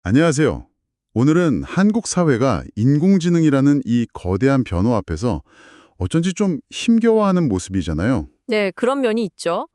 안녕하세요. 오늘은 한국 사회가 인공지능이라는 이 거대한 변화 앞에서 어쩐지 좀 힘겨워하는 모습이잖아요. 네, 그런 면이 있죠.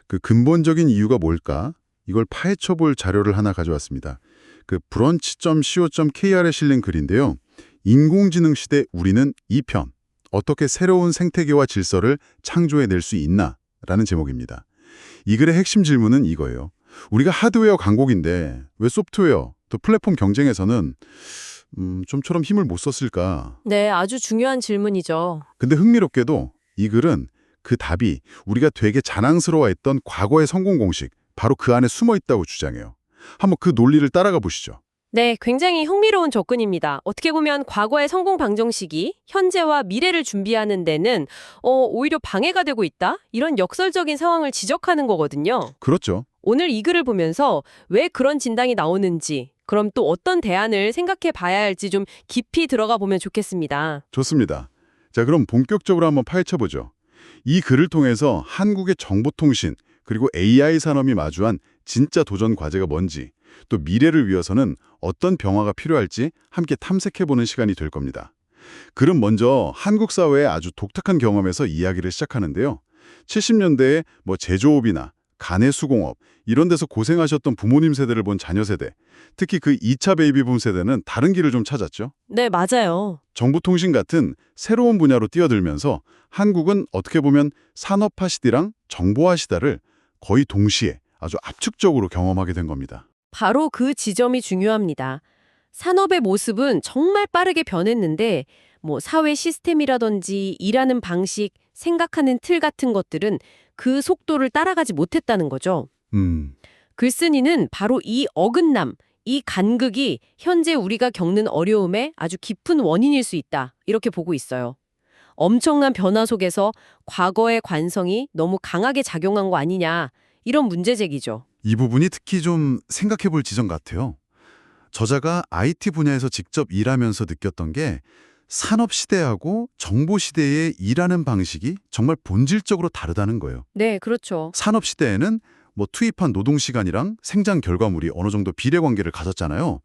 그 근본적인 이유가 뭘까? 이걸 파헤쳐 볼 자료를 하나 가져왔습니다. 그 브런치.co.kr에 실린 글인데요. 인공지능 시대 우리는 2편. 어떻게 새로운 생태계와 질서를 창조해낼 수 있나? 라는 제목입니다. 이 글의 핵심 질문은 이거예요. 우리가 하드웨어 강국인데 왜 소프트웨어, 또 플랫폼 경쟁에서는 좀처럼 힘을 못 썼을까? 네, 아주 중요한 질문이죠. 근데 흥미롭게도 이 글은 그 답이 우리가 되게 자랑스러워했던 과거의 성공 공식, 바로 그 안에 숨어 있다고 주장해요. 한번 그 논리를 따라가 보시죠. 네, 굉장히 흥미로운 접근입니다. 어떻게 보면 과거의 성공 방정식이 현재와 미래를 준비하는 데는 오히려 방해가 되고 있다? 이런 역설적인 상황을 지적하는 거거든요. 그렇죠. 오늘 이 글을 보면서 왜 그런 진단이 나오는지, 그럼 또 어떤 대안을 생각해 봐야 할지 좀 깊이 들어가 보면 좋겠습니다. 좋습니다. 자, 그럼 본격적으로 한번 파헤쳐 보죠. 이 글을 통해서 한국의 정보통신 그리고 AI 산업이 마주한 진짜 도전 과제가 뭔지, 또 미래를 위해서는 어떤 변화가 필요할지 함께 탐색해보는 시간이 될 겁니다. 글은 먼저 한국 사회의 아주 독특한 경험에서 이야기를 시작하는데요. 70년대에 제조업이나 가내 수공업 이런 데서 고생하셨던 부모님 세대를 본 자녀 세대, 특히 그 2차 베이비붐 세대는 다른 길을 좀 찾았죠. 네, 맞아요. 정보통신 같은 새로운 분야로 뛰어들면서 한국은 어떻게 보면 산업화 시대랑 정보화 시대를 거의 동시에 아주 압축적으로 경험하게 된 겁니다. 바로 그 지점이 중요합니다. 산업의 모습은 정말 빠르게 변했는데 사회 시스템이라든지 일하는 방식, 생각하는 틀 같은 것들은 그 속도를 따라가지 못했다는 거죠. 글쓴이는 바로 이 어긋남, 이 간극이 현재 우리가 겪는 어려움의 아주 깊은 원인일 수 있다. 이렇게 보고 있어요. 엄청난 변화 속에서 과거의 관성이 너무 강하게 작용한 거 아니냐. 이런 문제 제기죠. 이 부분이 특히 좀 생각해 볼 지점 같아요. 저자가 IT 분야에서 직접 일하면서 느꼈던 게 산업 시대하고 정보 시대의 일하는 방식이 정말 본질적으로 다르다는 거예요. 네, 그렇죠. 산업 시대에는 투입한 노동 시간이랑 생산 결과물이 어느 정도 비례 관계를 가졌잖아요.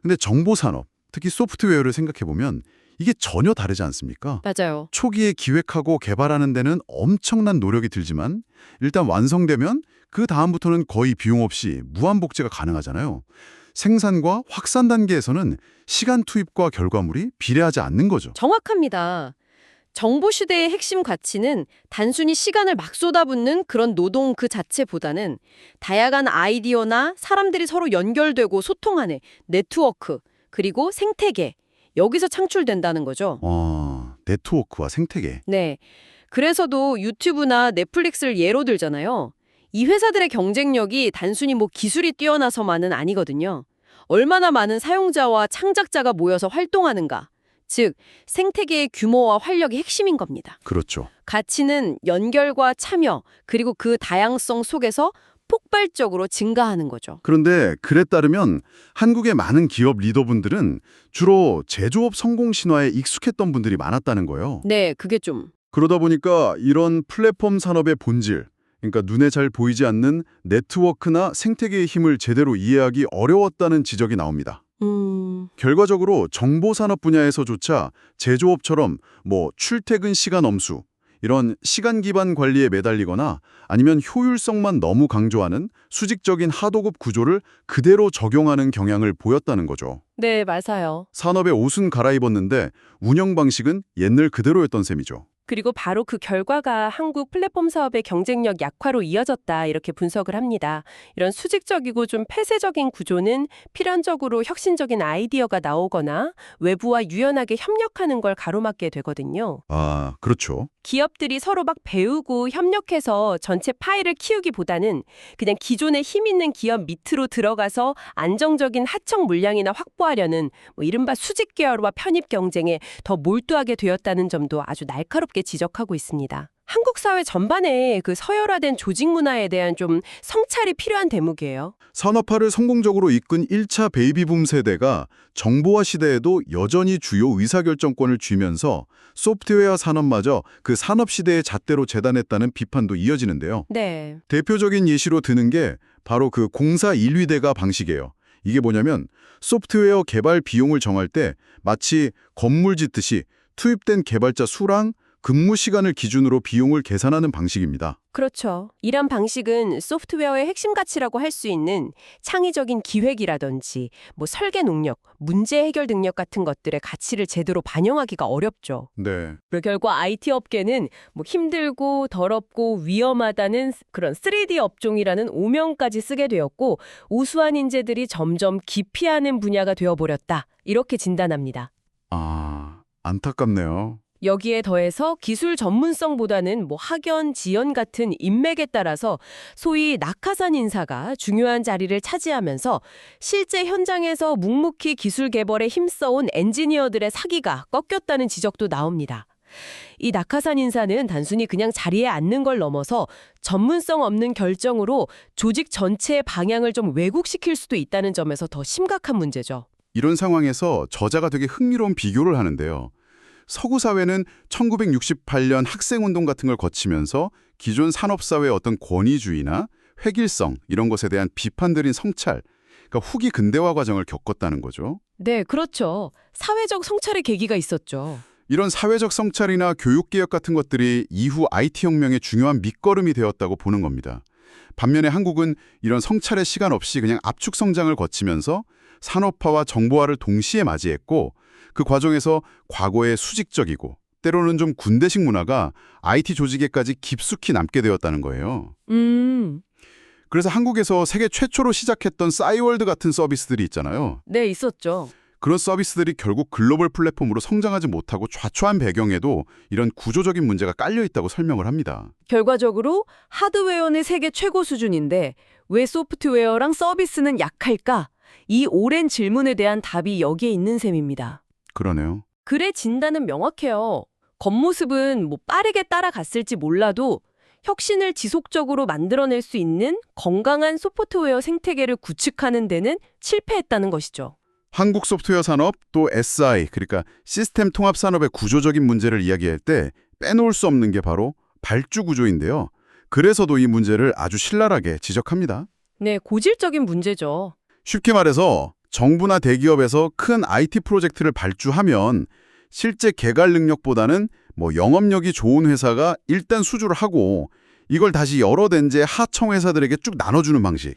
근데 정보 산업, 특히 소프트웨어를 생각해 보면 이게 전혀 다르지 않습니까? 맞아요. 초기에 기획하고 개발하는 데는 엄청난 노력이 들지만 일단 완성되면 그 다음부터는 거의 비용 없이 무한 복제가 가능하잖아요. 생산과 확산 단계에서는 시간 투입과 결과물이 비례하지 않는 거죠. 정확합니다. 정보 시대의 핵심 가치는 단순히 시간을 막 쏟아붓는 그런 노동 그 자체보다는 다양한 아이디어나 사람들이 서로 연결되고 소통하는 네트워크, 그리고 생태계, 여기서 창출된다는 거죠. 네트워크와 생태계. 네. 그래서도 유튜브나 넷플릭스를 예로 들잖아요. 이 회사들의 경쟁력이 단순히 기술이 뛰어나서만은 아니거든요. 얼마나 많은 사용자와 창작자가 모여서 활동하는가. 즉, 생태계의 규모와 활력이 핵심인 겁니다. 그렇죠. 가치는 연결과 참여, 그리고 그 다양성 속에서 폭발적으로 증가하는 거죠. 그런데 글에 따르면 한국의 많은 기업 리더분들은 주로 제조업 성공 신화에 익숙했던 분들이 많았다는 거예요. 네, 그게 좀... 그러다 보니까 이런 플랫폼 산업의 본질, 그러니까 눈에 잘 보이지 않는 네트워크나 생태계의 힘을 제대로 이해하기 어려웠다는 지적이 나옵니다. 결과적으로 정보산업 분야에서조차 제조업처럼 출퇴근 시간 엄수, 이런 시간 기반 관리에 매달리거나 아니면 효율성만 너무 강조하는 수직적인 하도급 구조를 그대로 적용하는 경향을 보였다는 거죠. 네, 맞아요. 산업의 옷은 갈아입었는데 운영 방식은 옛날 그대로였던 셈이죠. 그리고 바로 그 결과가 한국 플랫폼 사업의 경쟁력 약화로 이어졌다 이렇게 분석을 합니다. 이런 수직적이고 좀 폐쇄적인 구조는 필연적으로 혁신적인 아이디어가 나오거나 외부와 유연하게 협력하는 걸 가로막게 되거든요. 그렇죠. 기업들이 서로 막 배우고 협력해서 전체 파이를 키우기보다는 그냥 기존에 힘 있는 기업 밑으로 들어가서 안정적인 하청 물량이나 확보하려는 이른바 수직 계열과 편입 경쟁에 더 몰두하게 되었다는 점도 아주 날카롭게 지적하고 있습니다. 한국 사회 전반에 그 서열화된 조직 문화에 대한 좀 성찰이 필요한 대목이에요. 산업화를 성공적으로 이끈 1차 베이비붐 세대가 정보화 시대에도 여전히 주요 의사결정권을 쥐면서 소프트웨어 산업마저 그 산업 시대의 잣대로 재단했다는 비판도 이어지는데요. 네. 대표적인 예시로 드는 게 바로 그 공사 1위대가 방식이에요. 이게 뭐냐면 소프트웨어 개발 비용을 정할 때 마치 건물 짓듯이 투입된 개발자 수랑 근무 시간을 기준으로 비용을 계산하는 방식입니다. 그렇죠. 이런 방식은 소프트웨어의 핵심 가치라고 할 수 있는 창의적인 기획이라든지 뭐 설계 능력, 문제 해결 능력 같은 것들의 가치를 제대로 반영하기가 어렵죠. 네. 그 결과 IT 업계는 뭐 힘들고 더럽고 위험하다는 그런 3D 업종이라는 오명까지 쓰게 되었고 우수한 인재들이 점점 기피하는 분야가 되어버렸다. 이렇게 진단합니다. 아, 안타깝네요. 여기에 더해서 기술 전문성보다는 뭐 학연, 지연 같은 인맥에 따라서 소위 낙하산 인사가 중요한 자리를 차지하면서 실제 현장에서 묵묵히 기술 개발에 힘써온 엔지니어들의 사기가 꺾였다는 지적도 나옵니다. 이 낙하산 인사는 단순히 그냥 자리에 앉는 걸 넘어서 전문성 없는 결정으로 조직 전체의 방향을 좀 왜곡시킬 수도 있다는 점에서 더 심각한 문제죠. 이런 상황에서 저자가 되게 흥미로운 비교를 하는데요. 서구 사회는 1968년 학생운동 같은 걸 거치면서 기존 산업사회의 어떤 권위주의나 획일성 이런 것에 대한 비판들인 성찰, 그러니까 후기 근대화 과정을 겪었다는 거죠. 네, 그렇죠. 사회적 성찰의 계기가 있었죠. 이런 사회적 성찰이나 교육개혁 같은 것들이 이후 IT혁명의 중요한 밑거름이 되었다고 보는 겁니다. 반면에 한국은 이런 성찰의 시간 없이 그냥 압축 성장을 거치면서 산업화와 정보화를 동시에 맞이했고 그 과정에서 과거의 수직적이고 때로는 좀 군대식 문화가 IT 조직에까지 깊숙이 남게 되었다는 거예요. 그래서 한국에서 세계 최초로 시작했던 싸이월드 같은 서비스들이 있잖아요. 네, 있었죠. 그런 서비스들이 결국 글로벌 플랫폼으로 성장하지 못하고 좌초한 배경에도 이런 구조적인 문제가 깔려 있다고 설명을 합니다. 결과적으로 하드웨어는 세계 최고 수준인데 왜 소프트웨어랑 서비스는 약할까? 이 오랜 질문에 대한 답이 여기에 있는 셈입니다. 그러네요. 글의 진단은 명확해요. 겉모습은 뭐 빠르게 따라갔을지 몰라도 혁신을 지속적으로 만들어낼 수 있는 건강한 소프트웨어 생태계를 구축하는 데는 실패했다는 것이죠. 한국 소프트웨어 산업 또 SI, 그러니까 시스템 통합 산업의 구조적인 문제를 이야기할 때 빼놓을 수 없는 게 바로 발주 구조인데요. 그래서도 이 문제를 아주 신랄하게 지적합니다. 네, 고질적인 문제죠. 쉽게 말해서 정부나 대기업에서 큰 IT 프로젝트를 발주하면 실제 개발 능력보다는 영업력이 좋은 회사가 일단 수주를 하고 이걸 다시 여러 den지의 하청 회사들에게 쭉 나눠주는 방식.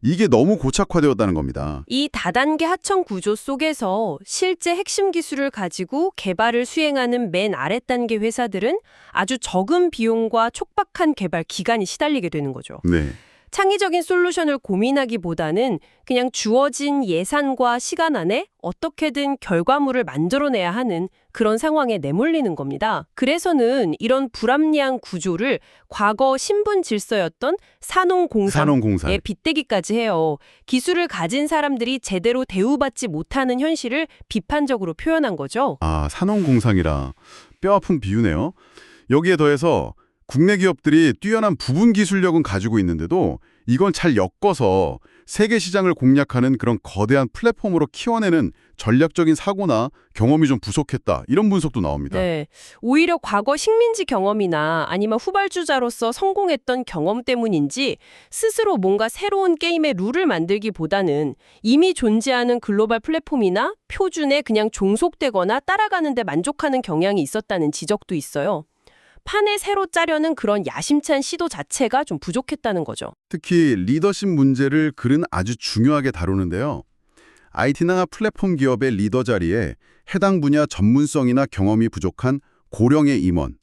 이게 너무 고착화되었다는 겁니다. 이 다단계 하청 구조 속에서 실제 핵심 기술을 가지고 개발을 수행하는 맨 아래 단계 회사들은 아주 적은 비용과 촉박한 개발 기간이 시달리게 되는 거죠. 네. 창의적인 솔루션을 고민하기보다는 그냥 주어진 예산과 시간 안에 어떻게든 결과물을 만들어내야 하는 그런 상황에 내몰리는 겁니다. 그래서는 이런 불합리한 구조를 과거 신분 질서였던 산업공사에 빗대기까지 해요. 기술을 가진 사람들이 제대로 대우받지 못하는 현실을 비판적으로 표현한 거죠. 아, 산업공상이라 뼈아픈 비유네요. 여기에 더해서 국내 기업들이 뛰어난 부분 기술력은 가지고 있는데도 이건 잘 엮어서 세계 시장을 공략하는 그런 거대한 플랫폼으로 키워내는 전략적인 사고나 경험이 좀 부족했다. 이런 분석도 나옵니다. 네, 오히려 과거 식민지 경험이나 아니면 후발주자로서 성공했던 경험 때문인지 스스로 뭔가 새로운 게임의 룰을 만들기보다는 이미 존재하는 글로벌 플랫폼이나 표준에 그냥 종속되거나 따라가는 데 만족하는 경향이 있었다는 지적도 있어요. 판을 새로 짜려는 그런 야심찬 시도 자체가 좀 부족했다는 거죠. 특히 리더십 문제를 글은 아주 중요하게 다루는데요. IT나 플랫폼 기업의 리더 자리에 해당 분야 전문성이나 경험이 부족한 고령의 임원,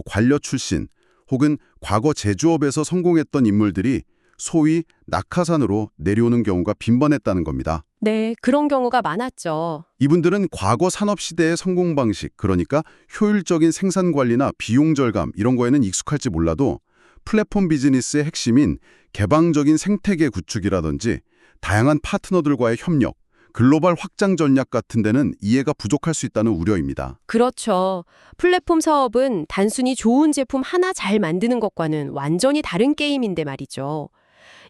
관료 출신, 혹은 과거 제조업에서 성공했던 인물들이 소위 낙하산으로 내려오는 경우가 빈번했다는 겁니다. 네, 그런 경우가 많았죠. 이분들은 과거 산업시대의 성공 방식, 그러니까 효율적인 생산 관리나 비용 절감 이런 거에는 익숙할지 몰라도 플랫폼 비즈니스의 핵심인 개방적인 생태계 구축이라든지 다양한 파트너들과의 협력, 글로벌 확장 전략 같은 데는 이해가 부족할 수 있다는 우려입니다. 그렇죠. 플랫폼 사업은 단순히 좋은 제품 하나 잘 만드는 것과는 완전히 다른 게임인데 말이죠.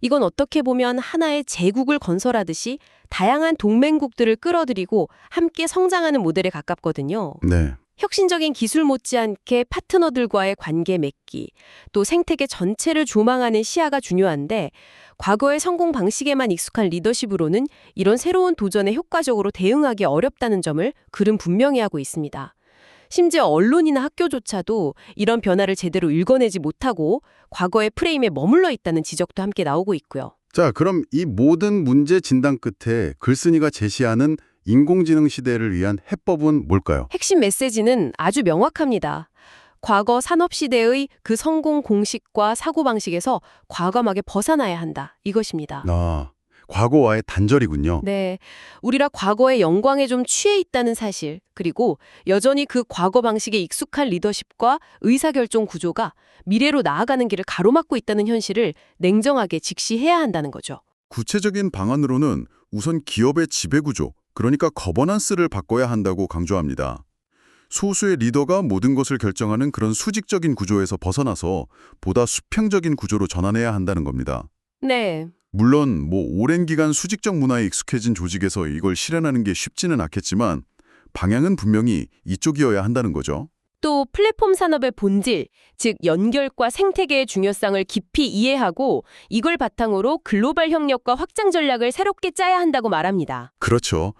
이건 어떻게 보면 하나의 제국을 건설하듯이 다양한 동맹국들을 끌어들이고 함께 성장하는 모델에 가깝거든요. 네. 혁신적인 기술 못지않게 파트너들과의 관계 맺기, 또 생태계 전체를 조망하는 시야가 중요한데 과거의 성공 방식에만 익숙한 리더십으로는 이런 새로운 도전에 효과적으로 대응하기 어렵다는 점을 글은 분명히 하고 있습니다. 심지어 언론이나 학교조차도 이런 변화를 제대로 읽어내지 못하고 과거의 프레임에 머물러 있다는 지적도 함께 나오고 있고요. 자, 그럼 이 모든 문제 진단 끝에 글쓴이가 제시하는 인공지능 시대를 위한 해법은 뭘까요? 핵심 메시지는 아주 명확합니다. 과거 산업시대의 그 성공 공식과 사고방식에서 과감하게 벗어나야 한다. 이것입니다. 아, 과거와의 단절이군요. 네, 우리라 과거의 영광에 좀 취해 있다는 사실, 그리고 여전히 그 과거 방식에 익숙한 리더십과 의사결정 구조가 미래로 나아가는 길을 가로막고 있다는 현실을 냉정하게 직시해야 한다는 거죠. 구체적인 방안으로는 우선 기업의 지배구조, 그러니까 거버넌스를 바꿔야 한다고 강조합니다. 소수의 리더가 모든 것을 결정하는 그런 수직적인 구조에서 벗어나서 보다 수평적인 구조로 전환해야 한다는 겁니다. 네, 물론 오랜 기간 수직적 문화에 익숙해진 조직에서 이걸 실현하는 게 쉽지는 않겠지만 방향은 분명히 이쪽이어야 한다는 거죠. 또 플랫폼 산업의 본질, 즉 연결과 생태계의 중요성을 깊이 이해하고 이걸 바탕으로 글로벌 협력과 확장 전략을 새롭게 짜야 한다고 말합니다. 그렇죠.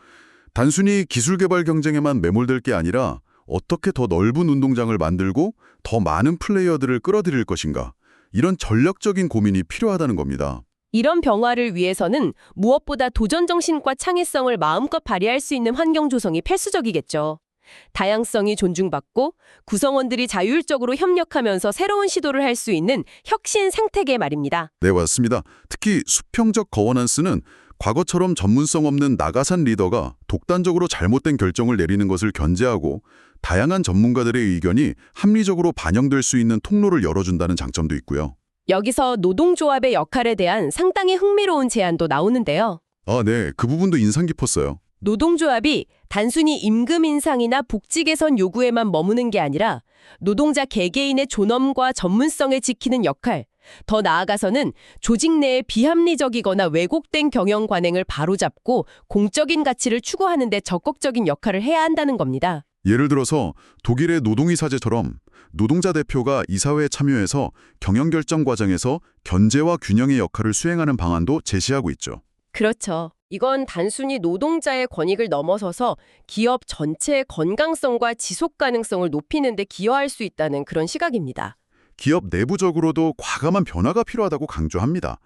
단순히 기술 개발 경쟁에만 매몰될 게 아니라 어떻게 더 넓은 운동장을 만들고 더 많은 플레이어들을 끌어들일 것인가, 이런 전략적인 고민이 필요하다는 겁니다. 이런 변화를 위해서는 무엇보다 도전 정신과 창의성을 마음껏 발휘할 수 있는 환경 조성이 필수적이겠죠. 다양성이 존중받고 구성원들이 자율적으로 협력하면서 새로운 시도를 할 수 있는 혁신 생태계 말입니다. 네, 맞습니다. 특히 수평적 거버넌스는 과거처럼 전문성 없는 나가산 리더가 독단적으로 잘못된 결정을 내리는 것을 견제하고 다양한 전문가들의 의견이 합리적으로 반영될 수 있는 통로를 열어준다는 장점도 있고요. 여기서 노동조합의 역할에 대한 상당히 흥미로운 제안도 나오는데요. 아, 네. 그 부분도 인상 깊었어요. 노동조합이 단순히 임금 인상이나 복지 개선 요구에만 머무는 게 아니라 노동자 개개인의 존엄과 전문성을 지키는 역할, 더 나아가서는 조직 내의 비합리적이거나 왜곡된 경영 관행을 바로잡고 공적인 가치를 추구하는 데 적극적인 역할을 해야 한다는 겁니다. 예를 들어서 독일의 노동위 사제처럼 노동자 대표가 이사회에 참여해서 경영 결정 과정에서 견제와 균형의 역할을 수행하는 방안도 제시하고 있죠. 그렇죠. 이건 단순히 노동자의 권익을 넘어서서 기업 전체의 건강성과 지속 가능성을 높이는 데 기여할 수 있다는 그런 시각입니다. 기업 내부적으로도 과감한 변화가 필요하다고 강조합니다.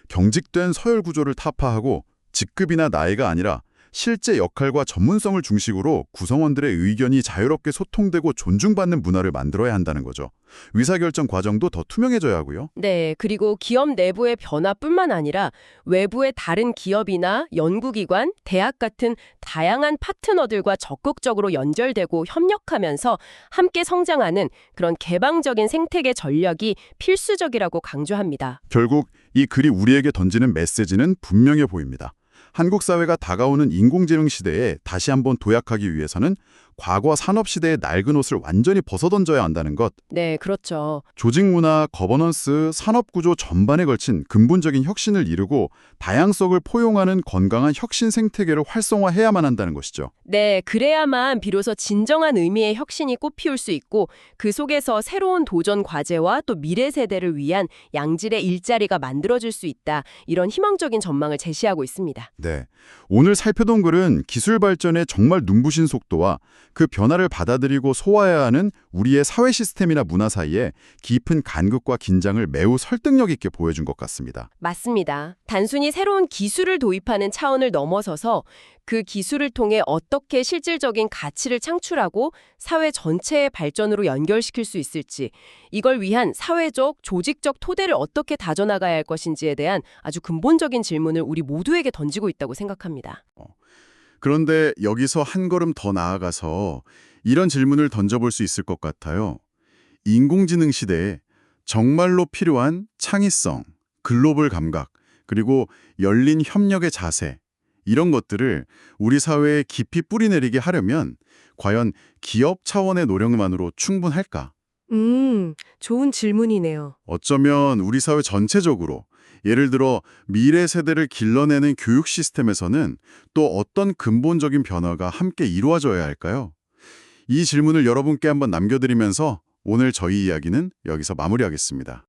경직된 서열 구조를 타파하고 직급이나 나이가 아니라 실제 역할과 전문성을 중심으로 구성원들의 의견이 자유롭게 소통되고 존중받는 문화를 만들어야 한다는 거죠. 의사결정 과정도 더 투명해져야 하고요. 네, 그리고 기업 내부의 변화뿐만 아니라 외부의 다른 기업이나 연구기관, 대학 같은 다양한 파트너들과 적극적으로 연결되고 협력하면서 함께 성장하는 그런 개방적인 생태계 전략이 필수적이라고 강조합니다. 결국 이 글이 우리에게 던지는 메시지는 분명해 보입니다. 한국 사회가 다가오는 인공지능 시대에 다시 한번 도약하기 위해서는 과거 산업시대의 낡은 옷을 완전히 벗어던져야 한다는 것, 네, 그렇죠. 조직 문화, 거버넌스, 산업구조 전반에 걸친 근본적인 혁신을 이루고 다양성을 포용하는 건강한 혁신 생태계를 활성화해야만 한다는 것이죠. 네, 그래야만 비로소 진정한 의미의 혁신이 꽃피울 수 있고 그 속에서 새로운 도전 과제와 또 미래 세대를 위한 양질의 일자리가 만들어질 수 있다. 이런 희망적인 전망을 제시하고 있습니다. 네, 오늘 살펴본 글은 기술 발전의 정말 눈부신 속도와 그 변화를 받아들이고 소화해야 하는 우리의 사회 시스템이나 문화 사이에 깊은 간극과 긴장을 매우 설득력 있게 보여준 것 같습니다. 맞습니다. 단순히 새로운 기술을 도입하는 차원을 넘어서서 그 기술을 통해 어떻게 실질적인 가치를 창출하고 사회 전체의 발전으로 연결시킬 수 있을지, 이걸 위한 사회적, 조직적 토대를 어떻게 다져나가야 할 것인지에 대한 아주 근본적인 질문을 우리 모두에게 던지고 있다고 생각합니다. 그런데 여기서 한 걸음 더 나아가서 이런 질문을 던져볼 수 있을 것 같아요. 인공지능 시대에 정말로 필요한 창의성, 글로벌 감각, 그리고 열린 협력의 자세, 이런 것들을 우리 사회에 깊이 뿌리내리게 하려면 과연 기업 차원의 노력만으로 충분할까? 좋은 질문이네요. 어쩌면 우리 사회 전체적으로 예를 들어 미래 세대를 길러내는 교육 시스템에서는 또 어떤 근본적인 변화가 함께 이루어져야 할까요? 이 질문을 여러분께 한번 남겨드리면서 오늘 저희 이야기는 여기서 마무리하겠습니다.